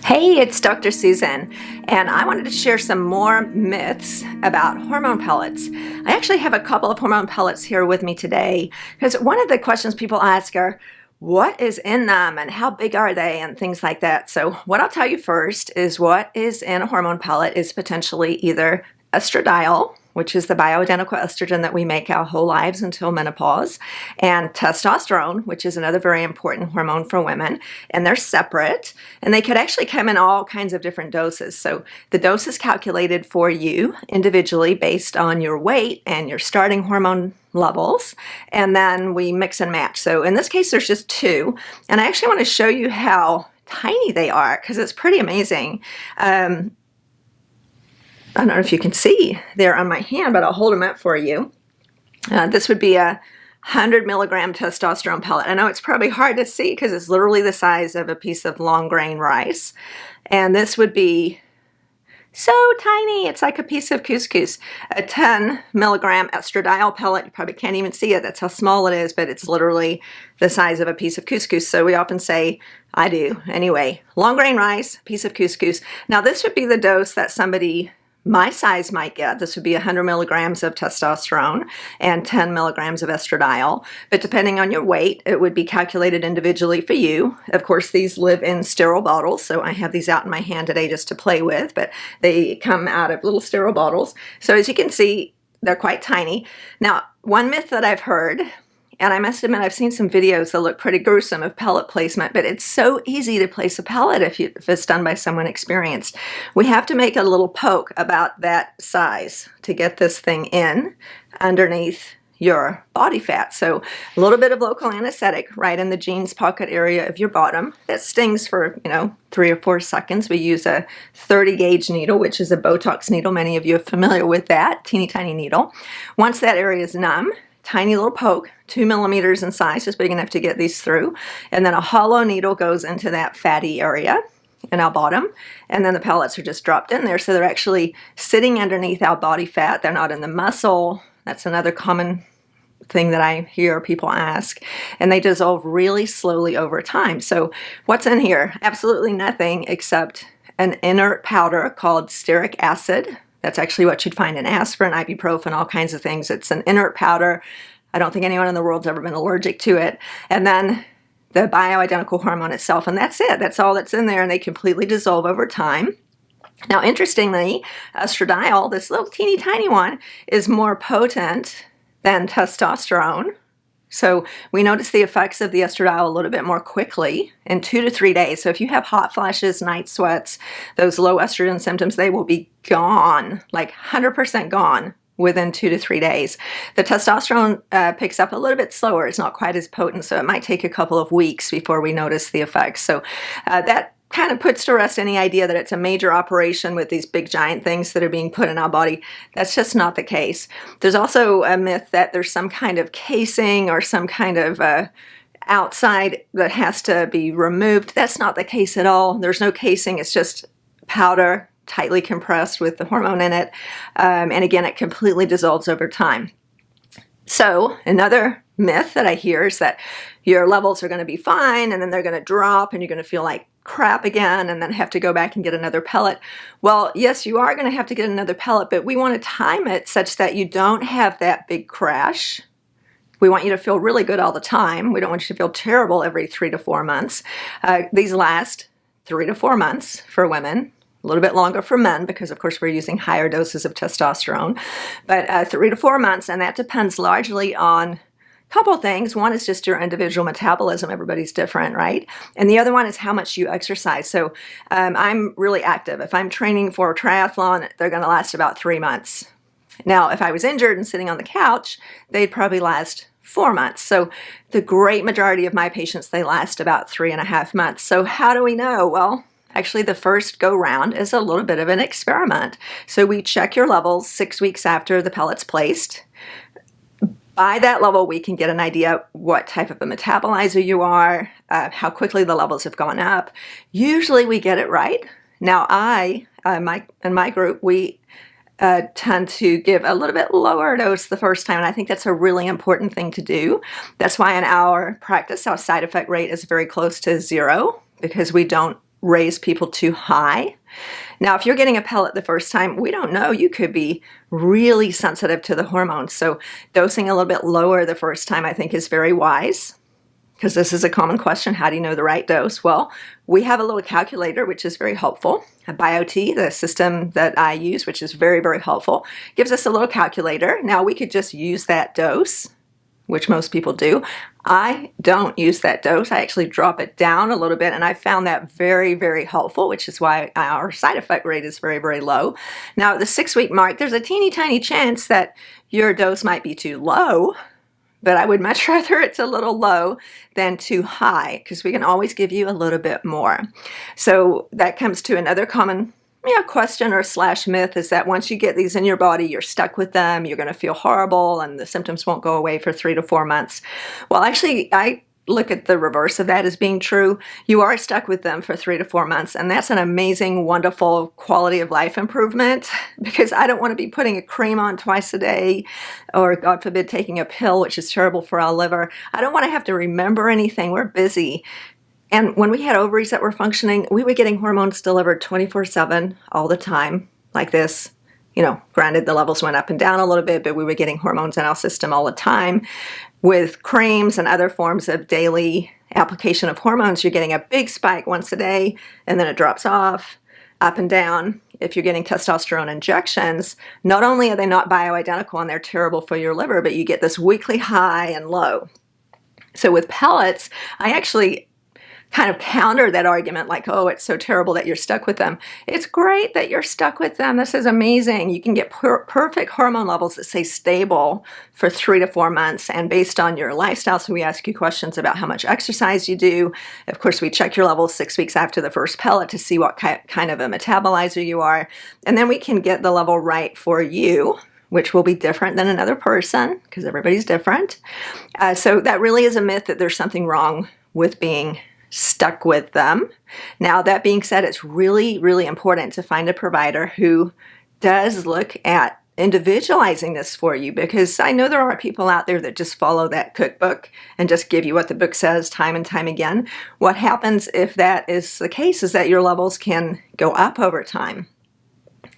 Hey, it's Dr. Susan, and I wanted to share some more myths about hormone pellets. I actually have a couple of hormone pellets here with me today because one of the questions people ask are, what is in them and how big are they and things like that. So what I'll tell you first is what is in a hormone pellet is potentially either estradiol, which is the bioidentical estrogen that we make our whole lives until menopause, and testosterone, which is another very important hormone for women, and they're separate, and they could actually come in all kinds of different doses. So the dose is calculated for you individually based on your weight and your starting hormone levels, and then we mix and match. So in this case, there's just two, and I actually want to show you how tiny they are because it's pretty amazing. I don't know if you can see there on my hand, but I'll hold them up for you. This would be a 100 milligram testosterone pellet. I know it's probably hard to see because it's literally the size of a piece of long grain rice. And this would be so tiny, it's like a piece of couscous. A 10 milligram estradiol pellet, you probably can't even see it, that's how small it is, but it's literally the size of a piece of couscous. So we often say, I do anyway, long grain rice, piece of couscous. Now this would be the dose that somebody my size might get. This would be 100 milligrams of testosterone and 10 milligrams of estradiol. But depending on your weight, it would be calculated individually for you. Of course, these live in sterile bottles, so I have these out in my hand today just to play with, but they come out of little sterile bottles. So as you can see, they're quite tiny. Now, one myth that I've heard, and I must admit, I've seen some videos that look pretty gruesome of pellet placement, but it's so easy to place a pellet if it's done by someone experienced. We have to make a little poke about that size to get this thing in underneath your body fat. So a little bit of local anesthetic right in the jeans pocket area of your bottom. That stings for, 3 or 4 seconds. We use a 30 gauge needle, which is a Botox needle. Many of you are familiar with that, teeny tiny needle. Once that area is numb, tiny little poke, 2 millimeters in size, just big enough to get these through. And then a hollow needle goes into that fatty area in our bottom. And then the pellets are just dropped in there. So they're actually sitting underneath our body fat. They're not in the muscle. That's another common thing that I hear people ask. And they dissolve really slowly over time. So what's in here? Absolutely nothing except an inert powder called stearic acid. That's actually what you'd find in aspirin, ibuprofen, all kinds of things. It's an inert powder. I don't think anyone in the world's ever been allergic to it. And then the bioidentical hormone itself, and that's it. That's all that's in there, and they completely dissolve over time. Now, interestingly, estradiol, this little teeny tiny one, is more potent than testosterone. So we notice the effects of the estradiol a little bit more quickly in 2 to 3 days. So if you have hot flashes, night sweats, those low estrogen symptoms, they will be gone, like 100% gone within 2 to 3 days. The testosterone picks up a little bit slower. It's not quite as potent, so it might take a couple of weeks before we notice the effects. So that kind of puts to rest any idea that it's a major operation with these big giant things that are being put in our body. That's just not the case. There's also a myth that there's some kind of casing or some kind of outside that has to be removed. That's not the case at all. There's no casing. It's just powder tightly compressed with the hormone in it. And again, it completely dissolves over time. So another myth that I hear is that your levels are going to be fine and then they're going to drop and you're going to feel like crap again and then have to go back and get another pellet. Well, yes, you are going to have to get another pellet, but we want to time it such that you don't have that big crash. We want you to feel really good all the time. We don't want you to feel terrible every 3 to 4 months. These last 3 to 4 months for women. A little bit longer for men because, of course, we're using higher doses of testosterone. But 3 to 4 months, and that depends largely on a couple things. One is just your individual metabolism. Everybody's different, right? And the other one is how much you exercise. So I'm really active. If I'm training for a triathlon, they're going to last about 3 months. Now, if I was injured and sitting on the couch, they'd probably last 4 months. So the great majority of my patients, they last about 3.5 months. So how do we know? Well, actually, the first go-round is a little bit of an experiment. So we check your levels 6 weeks after the pellet's placed. By that level, we can get an idea what type of a metabolizer you are, how quickly the levels have gone up. Usually we get it right. Now in my group, we tend to give a little bit lower dose the first time, and I think that's a really important thing to do. That's why in our practice, our side effect rate is very close to 0. because we don't raise people too high. Now, if you're getting a pellet the first time, we don't know. You could be really sensitive to the hormones. So dosing a little bit lower the first time, I think, is very wise, because this is a common question. How do you know the right dose? Well, we have a little calculator, which is very helpful. BioT, the system that I use, which is very, very helpful, gives us a little calculator. Now, we could just use that dose, which most people do. I don't use that dose. I actually drop it down a little bit, and I found that very, very helpful, which is why our side effect rate is very, very low. Now, at the 6-week mark, there's a teeny tiny chance that your dose might be too low, but I would much rather it's a little low than too high, because we can always give you a little bit more. So that comes to another common question or slash myth, is that once you get these in your body, you're stuck with them, you're going to feel horrible, and the symptoms won't go away for 3 to 4 months. Well, actually, I look at the reverse of that as being true. You are stuck with them for 3 to 4 months, and that's an amazing, wonderful quality of life improvement, because I don't want to be putting a cream on twice a day, or God forbid taking a pill, which is terrible for our liver. I don't want to have to remember anything. We're busy. And when we had ovaries that were functioning, we were getting hormones delivered 24/7 all the time, like this. Granted, the levels went up and down a little bit, but we were getting hormones in our system all the time. With creams and other forms of daily application of hormones, you're getting a big spike once a day, and then it drops off, up and down. If you're getting testosterone injections, not only are they not bioidentical and they're terrible for your liver, but you get this weekly high and low. So with pellets, I actually kind of counter that argument, like, oh, it's so terrible that you're stuck with them. It's great that you're stuck with them. This is amazing. You can get perfect hormone levels that stay stable for 3 to 4 months, and based on your lifestyle. So we ask you questions about how much exercise you do. Of course, we check your levels 6 weeks after the first pellet to see what kind of a metabolizer you are, and then we can get the level right for you, which will be different than another person, because everybody's different. So that really is a myth that there's something wrong with being stuck with them. Now, that being said, it's really, really important to find a provider who does look at individualizing this for you, because I know there are people out there that just follow that cookbook and just give you what the book says time and time again. What happens if that is the case is that your levels can go up over time.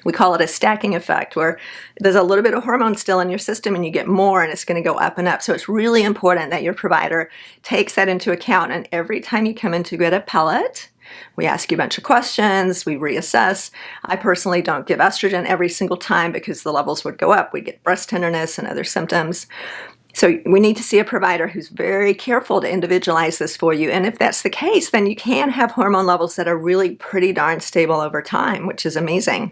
We call it a stacking effect, where there's a little bit of hormone still in your system and you get more, and it's going to go up and up. So it's really important that your provider takes that into account. And every time you come in to get a pellet, we ask you a bunch of questions, we reassess. I personally don't give estrogen every single time because the levels would go up. We'd get breast tenderness and other symptoms. So we need to see a provider who's very careful to individualize this for you. And if that's the case, then you can have hormone levels that are really pretty darn stable over time, which is amazing.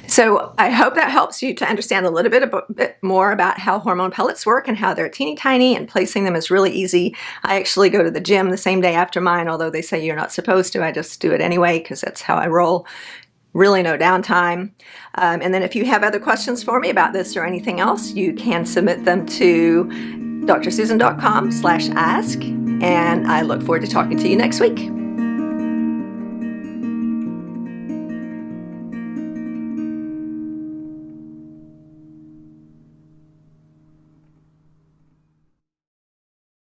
So I hope that helps you to understand a little bit more about how hormone pellets work and how they're teeny tiny, and placing them is really easy. I actually go to the gym the same day after mine, although they say you're not supposed to. I just do it anyway because that's how I roll. Really no downtime. And then if you have other questions for me about this or anything else, you can submit them to drsusan.com/ask, and I look forward to talking to you next week.